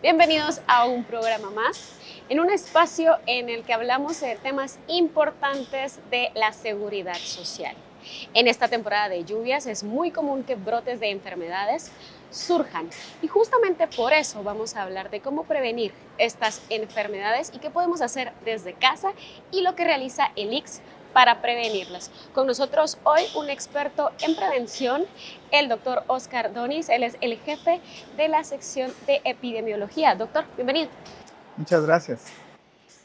Bienvenidos a un programa más, en un espacio en el que hablamos de temas importantes de la seguridad social. En esta temporada de lluvias es muy común que brotes de enfermedades surjan y justamente por eso vamos a hablar de cómo prevenir estas enfermedades y qué podemos hacer desde casa y lo que realiza el ICS para prevenirlas. Con nosotros hoy un experto en prevención, el doctor Oscar Donis. Él es el jefe de la sección de epidemiología. Doctor, bienvenido. Muchas gracias.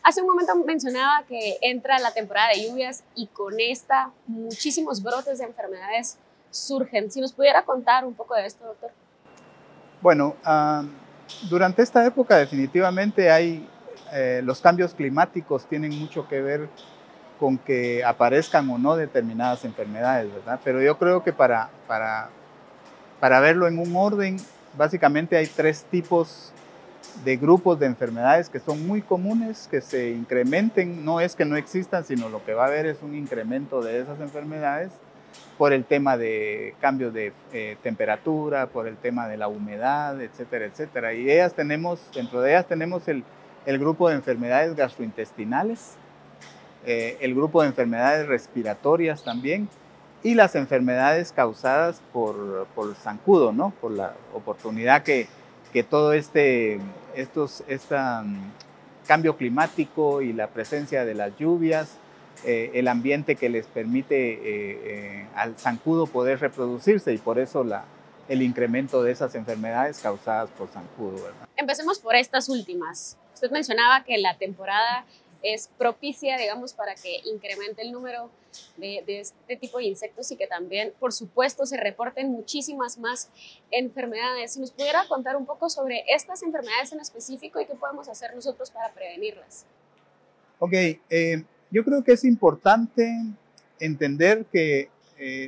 Hace un momento mencionaba que entra la temporada de lluvias y con esta muchísimos brotes de enfermedades surgen. Si nos pudiera contar un poco de esto, doctor. Bueno, durante esta época definitivamente los cambios climáticos tienen mucho que ver con que aparezcan o no determinadas enfermedades, ¿verdad? Pero yo creo que para verlo en un orden, básicamente hay tres tipos de grupos de enfermedades que son muy comunes, que se incrementen. No es que no existan, sino lo que va a haber es un incremento de esas enfermedades por el tema de cambios de temperatura, por el tema de la humedad, etcétera, etcétera. Y dentro de ellas tenemos el grupo de enfermedades gastrointestinales, el grupo de enfermedades respiratorias también, y las enfermedades causadas por zancudo, ¿no? Por la oportunidad que todo cambio climático y la presencia de las lluvias, el ambiente que les permite al zancudo poder reproducirse, y por eso el incremento de esas enfermedades causadas por zancudo, ¿verdad? Empecemos por estas últimas. Usted mencionaba que la temporada es propicia, digamos, para que incremente el número de este tipo de insectos y que también, por supuesto, se reporten muchísimas más enfermedades. Si nos pudiera contar un poco sobre estas enfermedades en específico y qué podemos hacer nosotros para prevenirlas. Ok, yo creo que es importante entender que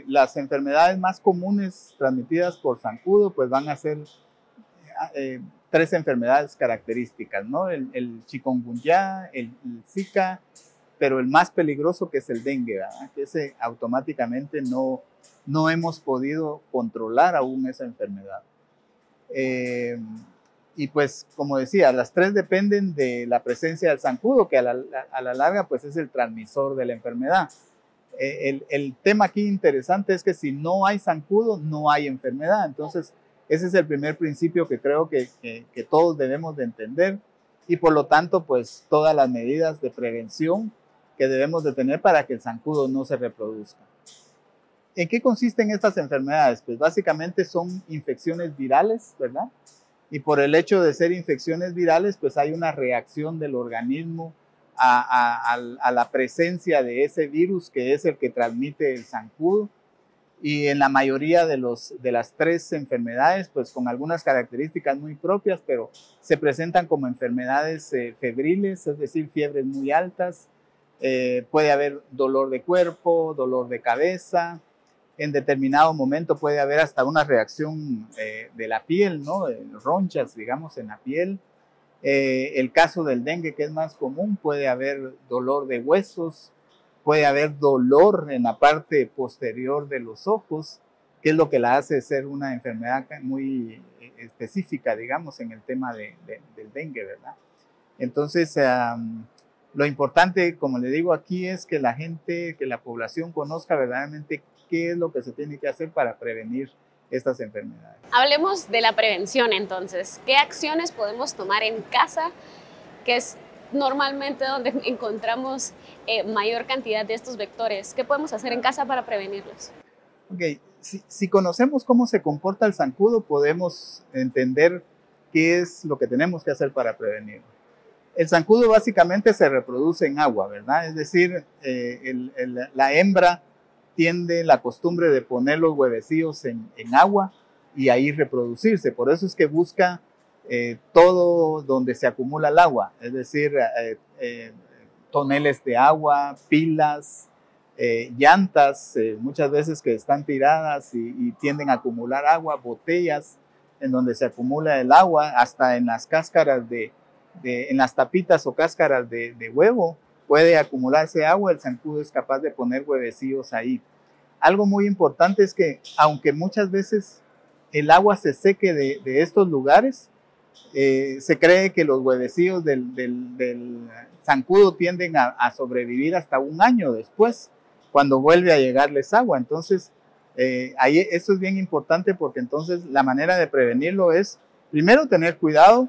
las enfermedades más comunes transmitidas por zancudo pues van a ser tres enfermedades características, ¿no? El chikungunya, el Zika, pero el más peligroso que es el dengue, ¿verdad? Que ese automáticamente no hemos podido controlar aún esa enfermedad. Y pues, como decía, las tres dependen de la presencia del zancudo, que a la larga pues es el transmisor de la enfermedad. El tema aquí interesante es que si no hay zancudo, no hay enfermedad. Entonces, ese es el primer principio que creo que todos debemos de entender, y por lo tanto, pues todas las medidas de prevención que debemos de tener para que el zancudo no se reproduzca. ¿En qué consisten estas enfermedades? Pues básicamente son infecciones virales, ¿verdad? Y por el hecho de ser infecciones virales, pues hay una reacción del organismo a la presencia de ese virus que es el que transmite el zancudo. Y en la mayoría de las tres enfermedades, pues con algunas características muy propias, pero se presentan como enfermedades febriles, es decir, fiebres muy altas. Puede haber dolor de cuerpo, dolor de cabeza. En determinado momento puede haber hasta una reacción de la piel, ¿no? Ronchas, digamos, en la piel. El caso del dengue, que es más común, puede haber dolor de huesos, puede haber dolor en la parte posterior de los ojos, que es lo que la hace ser una enfermedad muy específica, digamos, en el tema del dengue, ¿verdad? Entonces, lo importante, como le digo aquí, es que la población conozca verdaderamente qué es lo que se tiene que hacer para prevenir estas enfermedades. Hablemos de la prevención entonces. ¿Qué acciones podemos tomar en casa, que es normalmente donde encontramos mayor cantidad de estos vectores? ¿Qué podemos hacer en casa para prevenirlos? Ok, si conocemos cómo se comporta el zancudo, podemos entender qué es lo que tenemos que hacer para prevenirlo. El zancudo básicamente se reproduce en agua, ¿verdad? Es decir, la hembra tiene la costumbre de poner los huevecillos en agua y ahí reproducirse. Por eso es que busca todo donde se acumula el agua, es decir, toneles de agua, pilas, llantas, muchas veces que están tiradas y tienden a acumular agua, botellas en donde se acumula el agua, hasta en las cáscaras en las tapitas o cáscaras de huevo puede acumularse agua. El zancudo es capaz de poner huevecillos ahí. Algo muy importante es que, aunque muchas veces el agua se seque de estos lugares, Se cree que los huevecillos del zancudo tienden a sobrevivir hasta un año después, cuando vuelve a llegarles agua. Entonces, esto es bien importante porque entonces la manera de prevenirlo es, primero, tener cuidado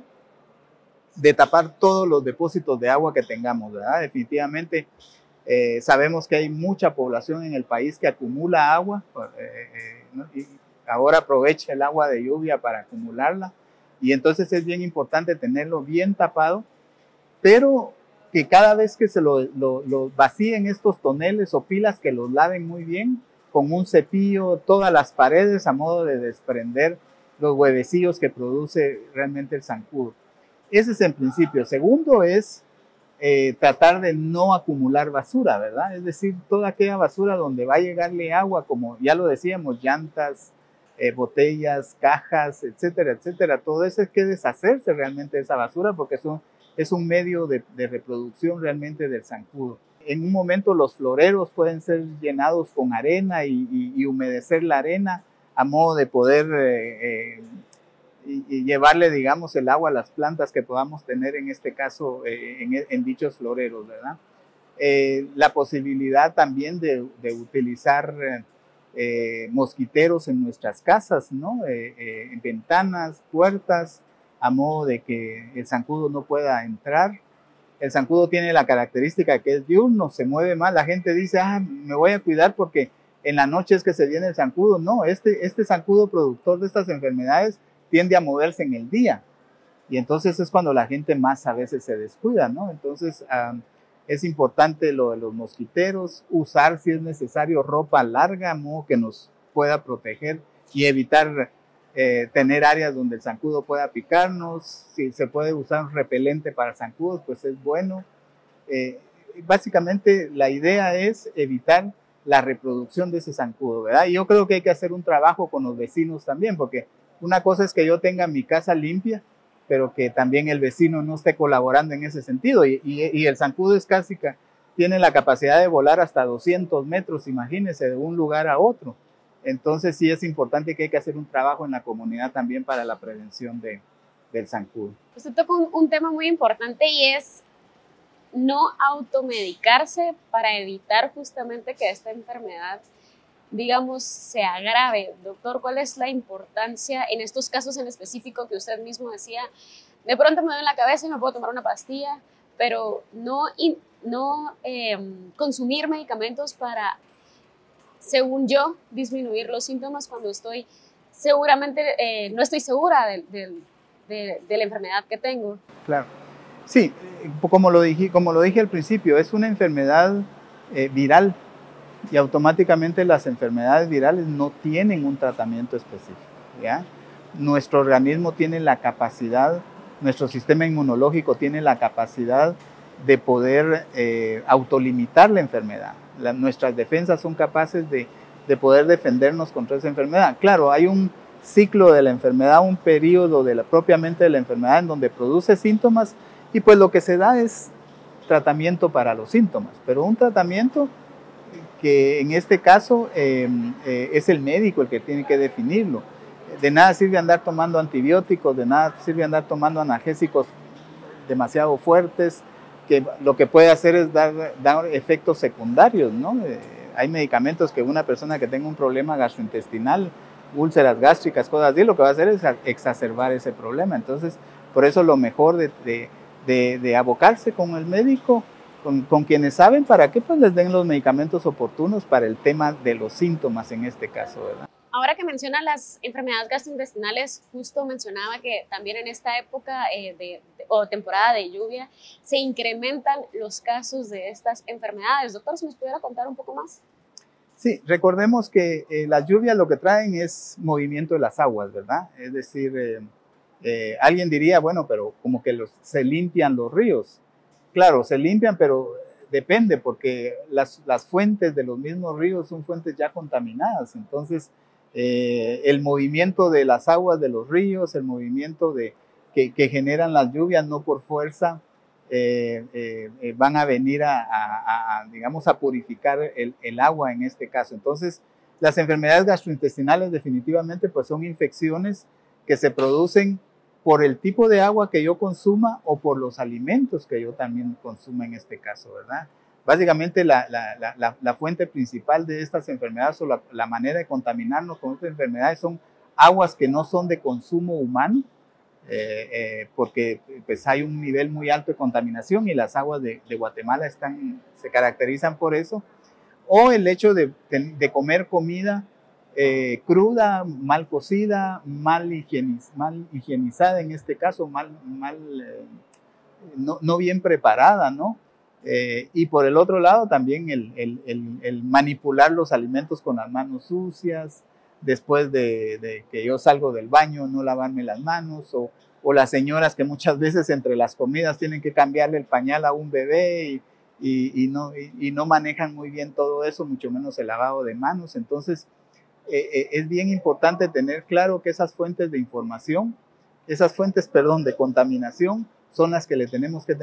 de tapar todos los depósitos de agua que tengamos, ¿verdad? Definitivamente sabemos que hay mucha población en el país que acumula agua, ¿no? Y ahora aprovecha el agua de lluvia para acumularla, y entonces es bien importante tenerlo bien tapado, pero que cada vez que se lo vacíen estos toneles o pilas, que los laven muy bien con un cepillo todas las paredes a modo de desprender los huevecillos que produce realmente el zancudo. Ese es el principio. Segundo es tratar de no acumular basura, ¿verdad? Es decir, toda aquella basura donde va a llegarle agua, como ya lo decíamos, llantas, botellas, cajas, etcétera, etcétera. Todo eso hay que deshacerse realmente de esa basura, porque es un medio de reproducción realmente del zancudo. En un momento los floreros pueden ser llenados con arena y humedecer la arena a modo de poder y llevarle, digamos, el agua a las plantas que podamos tener, en este caso, en dichos floreros, ¿verdad? La posibilidad también de utilizar mosquiteros en nuestras casas, ¿no? En ventanas, puertas, a modo de que el zancudo no pueda entrar. El zancudo tiene la característica que es diurno, se mueve más. La gente dice, me voy a cuidar porque en la noche es que se viene el zancudo. No, este zancudo productor de estas enfermedades tiende a moverse en el día, y entonces es cuando la gente más a veces se descuida, ¿no? Entonces es importante lo de los mosquiteros, usar si es necesario ropa larga, a modo que nos pueda proteger y evitar tener áreas donde el zancudo pueda picarnos. Si se puede usar un repelente para zancudos, pues es bueno. Básicamente la idea es evitar la reproducción de ese zancudo, ¿verdad? Y yo creo que hay que hacer un trabajo con los vecinos también, porque una cosa es que yo tenga mi casa limpia, pero que también el vecino no esté colaborando en ese sentido. Y el zancudo tiene la capacidad de volar hasta 200 metros, imagínense, de un lugar a otro. Entonces sí es importante que hay que hacer un trabajo en la comunidad también para la prevención del zancudo. Usted tocó un tema muy importante, y es no automedicarse para evitar justamente que esta enfermedad, digamos, se agrave. Doctor, ¿cuál es la importancia en estos casos en específico que usted mismo decía? De pronto me duele la cabeza y me puedo tomar una pastilla, pero no consumir medicamentos para, según yo, disminuir los síntomas cuando estoy seguramente, no estoy segura de la enfermedad que tengo. Claro. Sí, como lo dije al principio, es una enfermedad viral, y automáticamente las enfermedades virales no tienen un tratamiento específico, ¿ya? Nuestro organismo tiene la capacidad, nuestro sistema inmunológico tiene la capacidad de poder autolimitar la enfermedad. Nuestras defensas son capaces de poder defendernos contra esa enfermedad. Claro, hay un ciclo de la enfermedad, un periodo propiamente de la enfermedad en donde produce síntomas, y pues lo que se da es tratamiento para los síntomas, pero un tratamiento que en este caso es el médico el que tiene que definirlo. De nada sirve andar tomando antibióticos, de nada sirve andar tomando analgésicos demasiado fuertes, que lo que puede hacer es dar efectos secundarios, ¿no? Hay medicamentos que una persona que tenga un problema gastrointestinal, úlceras gástricas, cosas así, lo que va a hacer es exacerbar ese problema. Entonces, por eso lo mejor de abocarse con el médico, con quienes saben, para que pues les den los medicamentos oportunos para el tema de los síntomas en este caso, ¿verdad? Ahora que menciona las enfermedades gastrointestinales, justo mencionaba que también en esta época o temporada de lluvia se incrementan los casos de estas enfermedades. Doctor, ¿si nos pudiera contar un poco más? Sí, recordemos que las lluvias lo que traen es movimiento de las aguas, ¿verdad? Es decir, alguien diría, bueno, pero como que se limpian los ríos. Claro, se limpian, pero depende, porque las fuentes de los mismos ríos son fuentes ya contaminadas. Entonces, el movimiento de las aguas de los ríos, el movimiento que generan las lluvias, no por fuerza van a venir digamos, a purificar el agua en este caso. Entonces, las enfermedades gastrointestinales definitivamente pues son infecciones que se producen por el tipo de agua que yo consuma o por los alimentos que yo también consuma en este caso, ¿verdad? Básicamente la fuente principal de estas enfermedades o la manera de contaminarnos con estas enfermedades son aguas que no son de consumo humano, porque pues hay un nivel muy alto de contaminación y las aguas de Guatemala se caracterizan por eso, o el hecho de comer comida cruda, mal cocida, mal higienizada en este caso, no bien preparada, ¿no? Y por el otro lado también el manipular los alimentos con las manos sucias, después de que yo salgo del baño, no lavarme las manos, o las señoras que muchas veces entre las comidas tienen que cambiarle el pañal a un bebé y no manejan muy bien todo eso, mucho menos el lavado de manos. Entonces, es bien importante tener claro que esas fuentes de información, de contaminación, son las que le tenemos que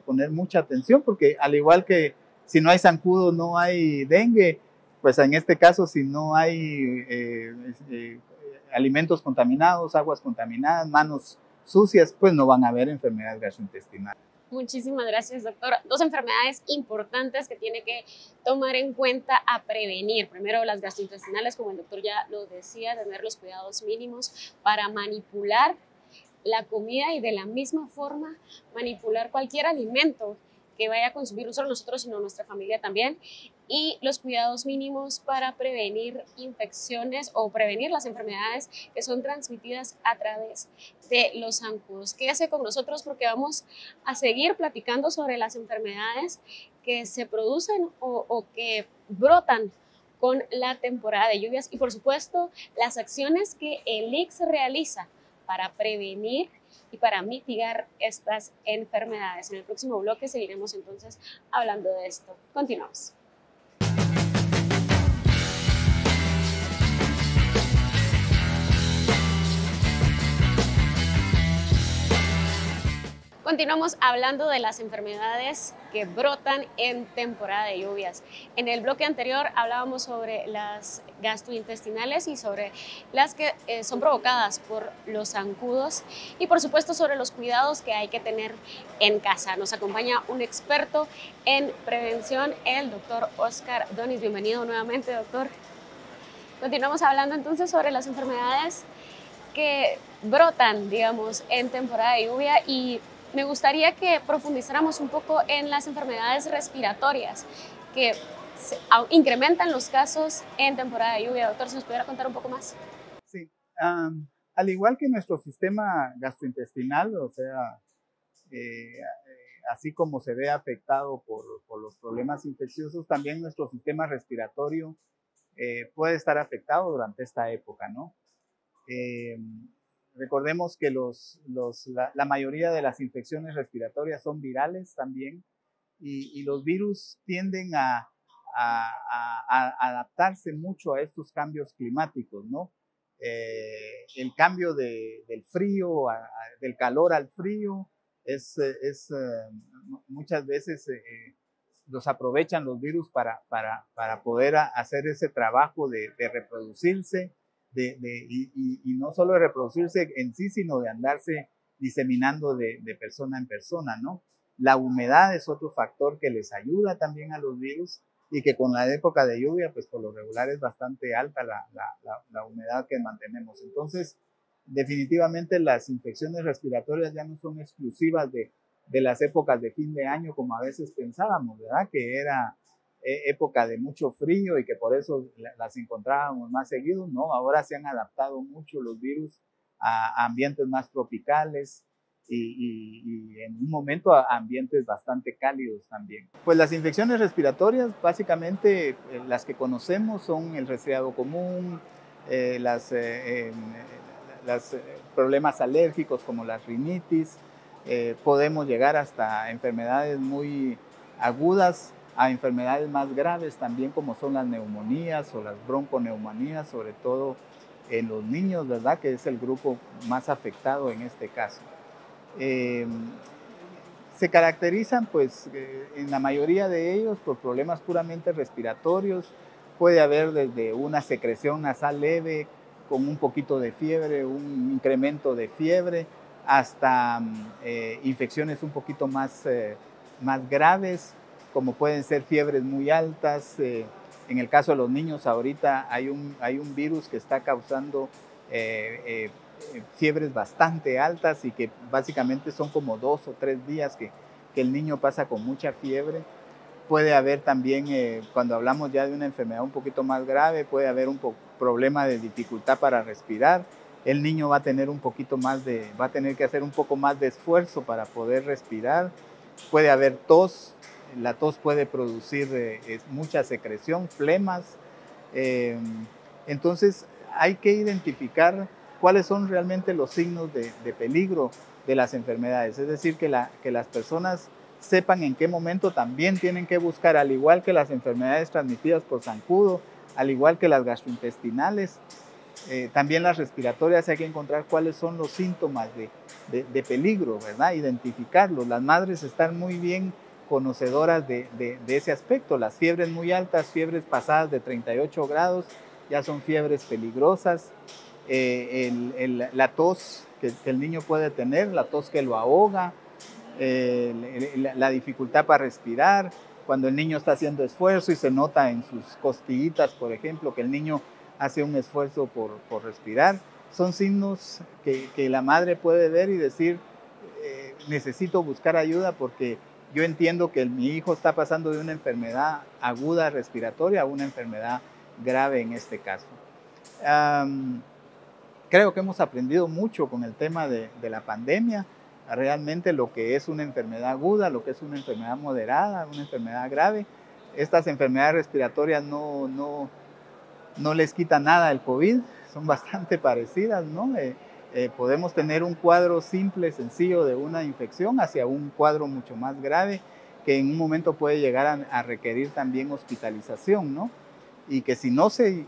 poner mucha atención, porque al igual que si no hay zancudo no hay dengue, pues en este caso si no hay alimentos contaminados, aguas contaminadas, manos sucias, pues no van a haber enfermedades gastrointestinales. Muchísimas gracias, doctor. Dos enfermedades importantes que tiene que tomar en cuenta a prevenir. Primero, las gastrointestinales, como el doctor ya lo decía, tener los cuidados mínimos para manipular la comida y de la misma forma manipular cualquier alimento que vaya a consumir, no solo nosotros, sino nuestra familia también. Y los cuidados mínimos para prevenir infecciones o prevenir las enfermedades que son transmitidas a través de los zancudos. Quédese con nosotros porque vamos a seguir platicando sobre las enfermedades que se producen o que brotan con la temporada de lluvias y por supuesto las acciones que el ICS realiza para prevenir y para mitigar estas enfermedades. En el próximo bloque seguiremos entonces hablando de esto. Continuamos. Continuamos hablando de las enfermedades que brotan en temporada de lluvias. En el bloque anterior hablábamos sobre las gastrointestinales y sobre las que son provocadas por los zancudos y por supuesto sobre los cuidados que hay que tener en casa. Nos acompaña un experto en prevención, el doctor Oscar Donis. Bienvenido nuevamente, doctor. Continuamos hablando entonces sobre las enfermedades que brotan, digamos, en temporada de lluvia y me gustaría que profundizáramos un poco en las enfermedades respiratorias que incrementan los casos en temporada de lluvia. Doctor, ¿se nos pudiera contar un poco más? Sí, al igual que nuestro sistema gastrointestinal, o sea, así como se ve afectado por los problemas infecciosos, también nuestro sistema respiratorio puede estar afectado durante esta época, ¿no? Recordemos que la mayoría de las infecciones respiratorias son virales también y los virus tienden a adaptarse mucho a estos cambios climáticos, ¿no? El cambio del frío, del calor al frío, muchas veces los aprovechan los virus para poder hacer ese trabajo de reproducirse. Y no solo de reproducirse en sí, sino de andarse diseminando de persona en persona, ¿no? La humedad es otro factor que les ayuda también a los virus y que con la época de lluvia, pues por lo regular es bastante alta la humedad que mantenemos. Entonces, definitivamente las infecciones respiratorias ya no son exclusivas de las épocas de fin de año como a veces pensábamos, ¿verdad? Que era época de mucho frío y que por eso las encontrábamos más seguido. No, ahora se han adaptado mucho los virus a ambientes más tropicales y en un momento a ambientes bastante cálidos también. Pues las infecciones respiratorias, básicamente las que conocemos son el resfriado común, los problemas alérgicos como las rinitis, podemos llegar hasta enfermedades muy agudas, a enfermedades más graves también como son las neumonías o las bronconeumonías, sobre todo en los niños, ¿verdad? Que es el grupo más afectado en este caso. Se caracterizan pues en la mayoría de ellos por problemas puramente respiratorios. Puede haber desde una secreción nasal leve con un poquito de fiebre, un incremento de fiebre, hasta infecciones un poquito más graves, como pueden ser fiebres muy altas. En el caso de los niños, ahorita hay un virus que está causando fiebres bastante altas y que básicamente son como 2 o 3 días que el niño pasa con mucha fiebre. Puede haber también, cuando hablamos ya de una enfermedad un poquito más grave, puede haber un problema de dificultad para respirar. El niño va a tener va a tener que hacer un poco más de esfuerzo para poder respirar. Puede haber tos. La tos puede producir mucha secreción, flemas. Entonces hay que identificar cuáles son realmente los signos de peligro de las enfermedades. Es decir, que las personas sepan en qué momento también tienen que buscar, al igual que las enfermedades transmitidas por zancudo, al igual que las gastrointestinales, también las respiratorias, hay que encontrar cuáles son los síntomas de peligro, ¿verdad? Identificarlos. Las madres están muy bien conocedoras de ese aspecto. Las fiebres muy altas, fiebres pasadas de 38 grados, ya son fiebres peligrosas. La tos que el niño puede tener, la tos que lo ahoga, la dificultad para respirar, cuando el niño está haciendo esfuerzo y se nota en sus costillitas, por ejemplo, que el niño hace un esfuerzo por respirar, son signos que la madre puede ver y decir, necesito buscar ayuda porque yo entiendo que mi hijo está pasando de una enfermedad aguda respiratoria a una enfermedad grave en este caso. Creo que hemos aprendido mucho con el tema de la pandemia, realmente lo que es una enfermedad aguda, lo que es una enfermedad moderada, una enfermedad grave. Estas enfermedades respiratorias no les quita nada el COVID, son bastante parecidas, ¿no? Podemos tener un cuadro simple, sencillo de una infección hacia un cuadro mucho más grave que en un momento puede llegar a requerir también hospitalización, ¿no? Y que si no se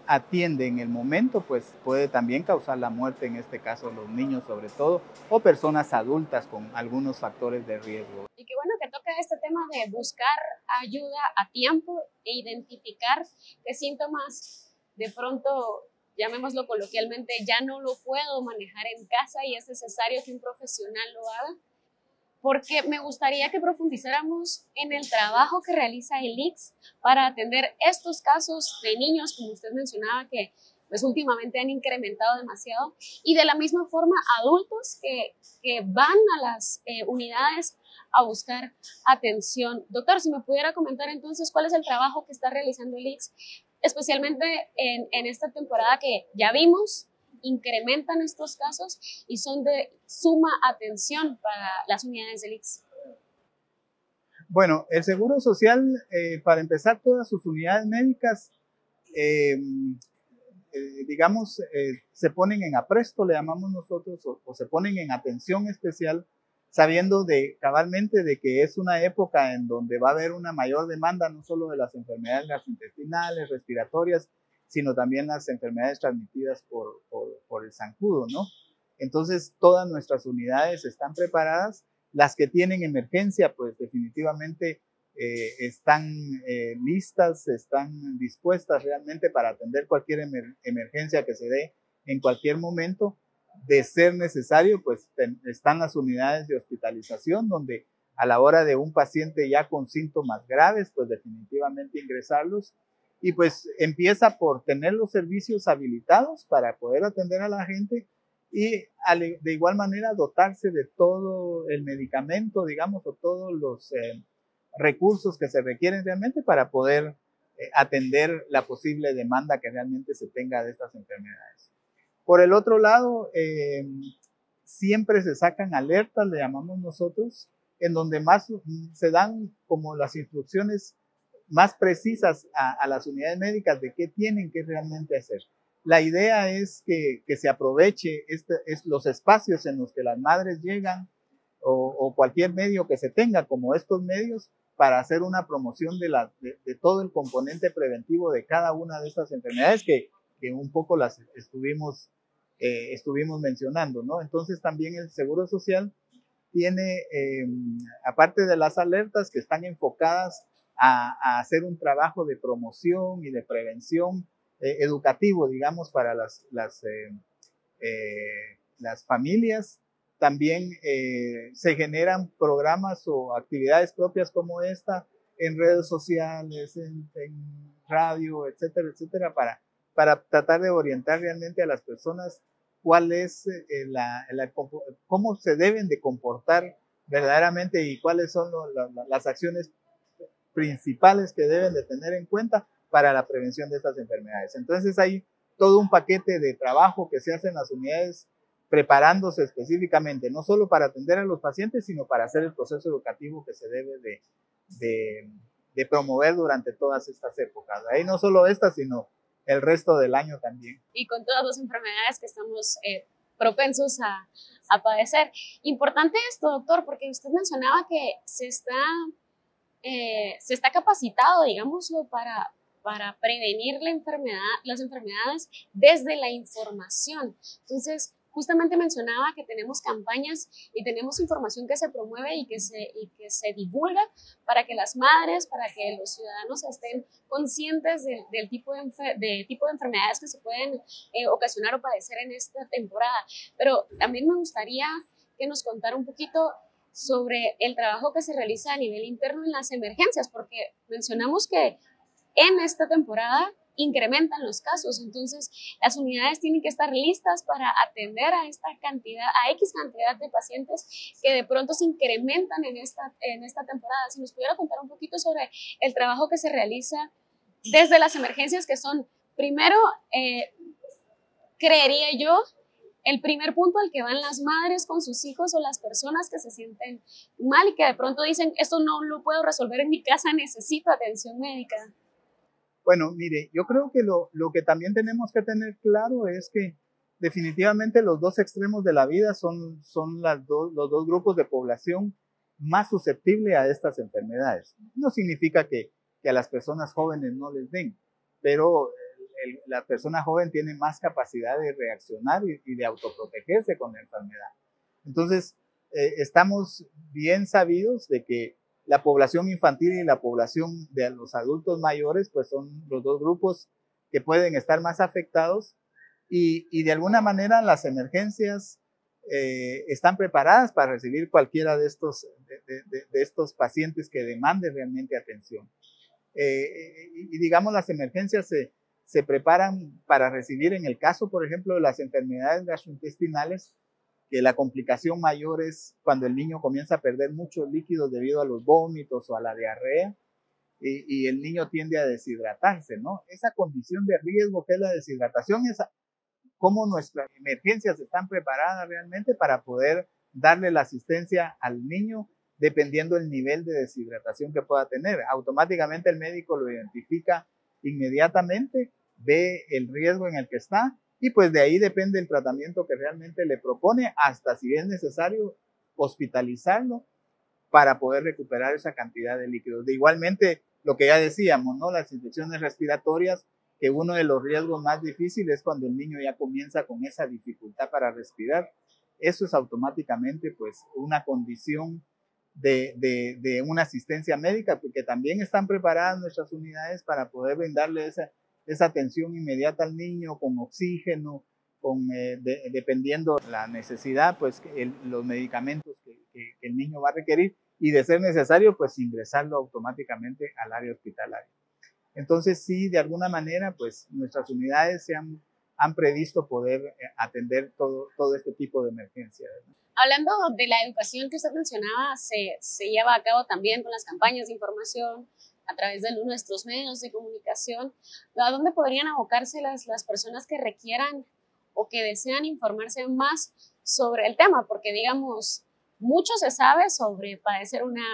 atiende en el momento, pues puede también causar la muerte, en este caso los niños sobre todo, o personas adultas con algunos factores de riesgo. Y qué bueno que toca este tema de buscar ayuda a tiempo e identificar qué síntomas de pronto, llamémoslo coloquialmente, ya no lo puedo manejar en casa y es necesario que un profesional lo haga. Porque me gustaría que profundizáramos en el trabajo que realiza el ICS para atender estos casos de niños, como usted mencionaba, que pues últimamente han incrementado demasiado, y de la misma forma adultos que van a las unidades a buscar atención. Doctor, si me pudiera comentar entonces cuál es el trabajo que está realizando el ICS, especialmente en esta temporada que ya vimos, incrementan estos casos y son de suma atención para las unidades del ICS. Bueno, el Seguro Social, para empezar, todas sus unidades médicas, digamos, se ponen en apresto, le llamamos nosotros, o se ponen en atención especial, sabiendo cabalmente de que es una época en donde va a haber una mayor demanda, no solo de las enfermedades gastrointestinales, respiratorias, sino también las enfermedades transmitidas por el zancudo, ¿no? Entonces, todas nuestras unidades están preparadas. Las que tienen emergencia, pues definitivamente están listas, están dispuestas realmente para atender cualquier emergencia que se dé en cualquier momento. De ser necesario, pues están las unidades de hospitalización, donde a la hora de un paciente ya con síntomas graves, pues definitivamente ingresarlos. Y pues empieza por tener los servicios habilitados para poder atender a la gente y de igual manera dotarse de todo el medicamento, digamos, o todos los recursos que se requieren realmente para poder atender la posible demanda que realmente se tenga de estas enfermedades. Por el otro lado, siempre se sacan alertas, le llamamos nosotros, en donde más se dan como las instrucciones más precisas a las unidades médicas de qué tienen que realmente hacer. La idea es que se aproveche los espacios en los que las madres llegan o cualquier medio que se tenga como estos medios para hacer una promoción de todo el componente preventivo de cada una de estas enfermedades que un poco las estuvimos mencionando, ¿no? Entonces también el Seguro Social tiene, aparte de las alertas que están enfocadas a hacer un trabajo de promoción y de prevención educativo, digamos, para las familias, También se generan programas o actividades propias como esta en redes sociales, en radio, etcétera, etcétera, para tratar de orientar realmente a las personas cuál es cómo se deben de comportar verdaderamente y cuáles son las acciones principales que deben de tener en cuenta para la prevención de estas enfermedades. Entonces hay todo un paquete de trabajo que se hace en las unidades preparándose específicamente, no solo para atender a los pacientes, sino para hacer el proceso educativo que se debe de promover durante todas estas épocas. Ahí no solo esta, sino el resto del año también. Y con todas las enfermedades que estamos propensos a padecer. Importante esto, doctor, porque usted mencionaba que se está capacitado, digámoslo, para prevenir las enfermedades desde la información. Entonces, justamente mencionaba que tenemos campañas y tenemos información que se promueve y que se divulga para que las madres, para que los ciudadanos estén conscientes del tipo de enfermedades que se pueden ocasionar o padecer en esta temporada. Pero también me gustaría que nos contara un poquito sobre el trabajo que se realiza a nivel interno en las emergencias, porque mencionamos que en esta temporada incrementan los casos, entonces las unidades tienen que estar listas para atender a X cantidad de pacientes que de pronto se incrementan en esta temporada. Si nos pudiera contar un poquito sobre el trabajo que se realiza desde las emergencias, que son, primero, creería yo, el primer punto al que van las madres con sus hijos o las personas que se sienten mal y que de pronto dicen, esto no lo puedo resolver en mi casa, necesito atención médica. Bueno, mire, yo creo que lo que también tenemos que tener claro es que definitivamente los dos extremos de la vida son los dos grupos de población más susceptibles a estas enfermedades. No significa que a las personas jóvenes no les den, pero la persona joven tiene más capacidad de reaccionar y de autoprotegerse con la enfermedad. Entonces, estamos bien sabidos de que la población infantil y la población de los adultos mayores, pues son los dos grupos que pueden estar más afectados y de alguna manera las emergencias están preparadas para recibir cualquiera de estos pacientes que demanden realmente atención. Y digamos, las emergencias se preparan para recibir, en el caso, por ejemplo, de las enfermedades gastrointestinales, que la complicación mayor es cuando el niño comienza a perder muchos líquidos debido a los vómitos o a la diarrea y el niño tiende a deshidratarse, ¿no? Esa condición de riesgo que es la deshidratación es cómo nuestras emergencias están preparadas realmente para poder darle la asistencia al niño dependiendo del nivel de deshidratación que pueda tener. Automáticamente el médico lo identifica inmediatamente, ve el riesgo en el que está y pues de ahí depende el tratamiento que realmente le propone, hasta si es necesario hospitalizarlo para poder recuperar esa cantidad de líquidos. Igualmente, lo que ya decíamos, ¿no? Las infecciones respiratorias, que uno de los riesgos más difíciles es cuando el niño ya comienza con esa dificultad para respirar. Eso es automáticamente pues una condición de una asistencia médica, porque también están preparadas nuestras unidades para poder brindarle esa atención inmediata al niño con oxígeno, dependiendo la necesidad, pues los medicamentos que el niño va a requerir y de ser necesario, pues ingresarlo automáticamente al área hospitalaria. Entonces sí, de alguna manera, pues nuestras unidades han previsto poder atender todo este tipo de emergencias, ¿no? Hablando de la educación que usted mencionaba, se lleva a cabo también con las campañas de información a través de nuestros medios de comunicación. ¿A dónde podrían abocarse las personas que requieran o que desean informarse más sobre el tema? Porque, digamos, mucho se sabe sobre padecer una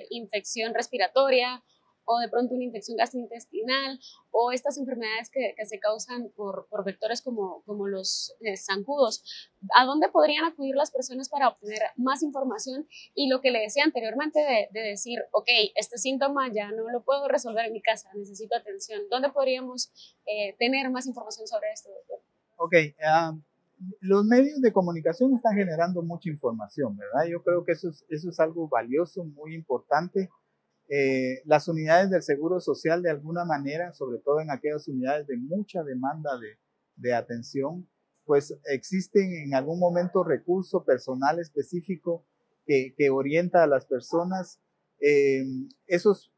infección respiratoria o de pronto una infección gastrointestinal o estas enfermedades que se causan por vectores como los zancudos. ¿A dónde podrían acudir las personas para obtener más información? Y lo que le decía anteriormente de decir, ok, este síntoma ya no lo puedo resolver en mi casa, necesito atención. ¿Dónde podríamos tener más información sobre esto, doctor? Ok, los medios de comunicación están generando mucha información, ¿verdad? Yo creo que eso es algo valioso, muy importante. Las unidades del Seguro Social, de alguna manera, sobre todo en aquellas unidades de mucha demanda de atención, pues existen en algún momento recurso personal específico que orienta a las personas. Esos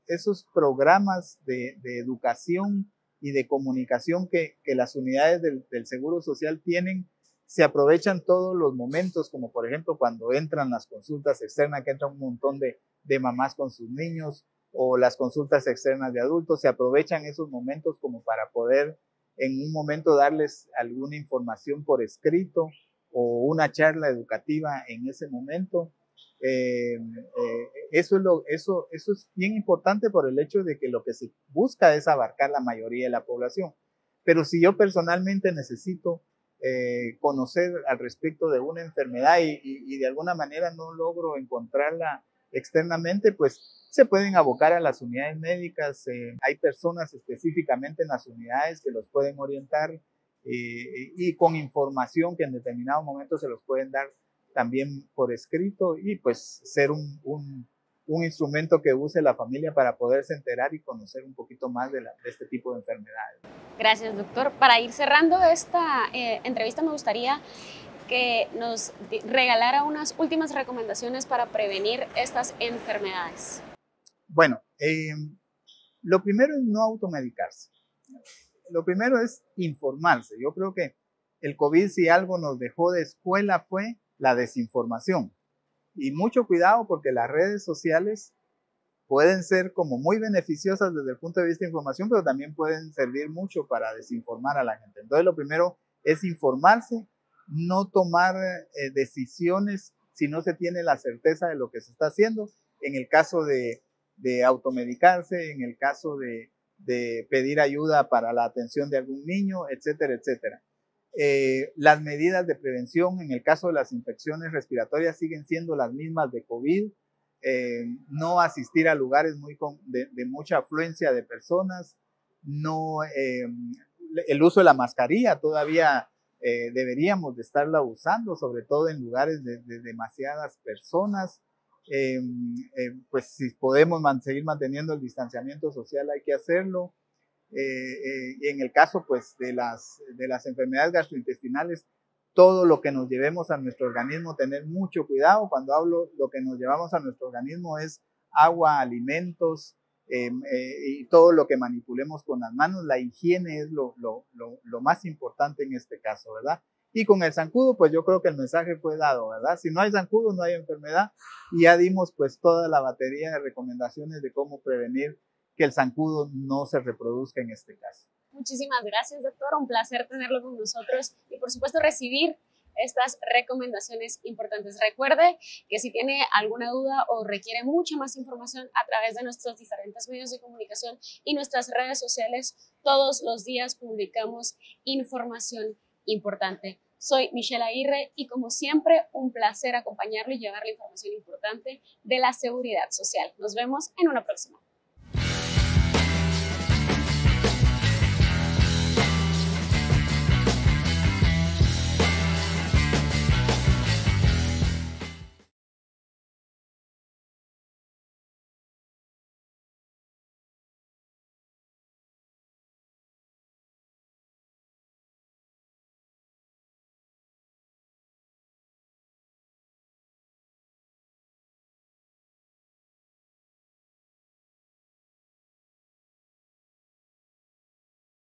programas de educación y de comunicación que las unidades del Seguro Social tienen, se aprovechan todos los momentos, como por ejemplo cuando entran las consultas externas, que entra un montón de mamás con sus niños, o las consultas externas de adultos, se aprovechan esos momentos como para poder en un momento darles alguna información por escrito o una charla educativa en ese momento. Eso es bien importante por el hecho de que lo que se busca es abarcar la mayoría de la población. Pero si yo personalmente necesito conocer al respecto de una enfermedad y de alguna manera no logro encontrarla externamente, pues se pueden abocar a las unidades médicas. Hay personas específicamente en las unidades que los pueden orientar y con información que en determinado momento se los pueden dar también por escrito, y pues ser un instrumento que use la familia para poderse enterar y conocer un poquito más de este tipo de enfermedades. Gracias, doctor. Para ir cerrando esta entrevista, me gustaría que nos regalara unas últimas recomendaciones para prevenir estas enfermedades. Bueno, lo primero es no automedicarse. Lo primero es informarse. Yo creo que el COVID, si algo nos dejó de escuela, fue la desinformación. Y mucho cuidado, porque las redes sociales pueden ser como muy beneficiosas desde el punto de vista de información, pero también pueden servir mucho para desinformar a la gente. Entonces, lo primero es informarse, no tomar decisiones si no se tiene la certeza de lo que se está haciendo. En el caso de automedicarse, en el caso de pedir ayuda para la atención de algún niño, etcétera, etcétera. Las medidas de prevención en el caso de las infecciones respiratorias siguen siendo las mismas de COVID. No asistir a lugares de mucha afluencia de personas, el uso de la mascarilla todavía deberíamos de estarla usando, sobre todo en lugares de demasiadas personas. Pues si podemos seguir manteniendo el distanciamiento social, hay que hacerlo. Y en el caso pues de las enfermedades gastrointestinales, todo lo que nos llevemos a nuestro organismo, tener mucho cuidado. Cuando hablo lo que nos llevamos a nuestro organismo es agua, alimentos, y todo lo que manipulemos con las manos. La higiene es lo más importante en este caso, ¿verdad? Y con el zancudo, pues yo creo que el mensaje fue dado, ¿verdad? Si no hay zancudo, no hay enfermedad, y ya dimos pues toda la batería de recomendaciones de cómo prevenir que el zancudo no se reproduzca en este caso. Muchísimas gracias, doctor. Un placer tenerlo con nosotros y, por supuesto, recibir estas recomendaciones importantes. Recuerde que si tiene alguna duda o requiere mucha más información, a través de nuestros diferentes medios de comunicación y nuestras redes sociales, todos los días publicamos información importante. Soy Michelle Aguirre y, como siempre, un placer acompañarlo y llevarle información importante de la seguridad social. Nos vemos en una próxima.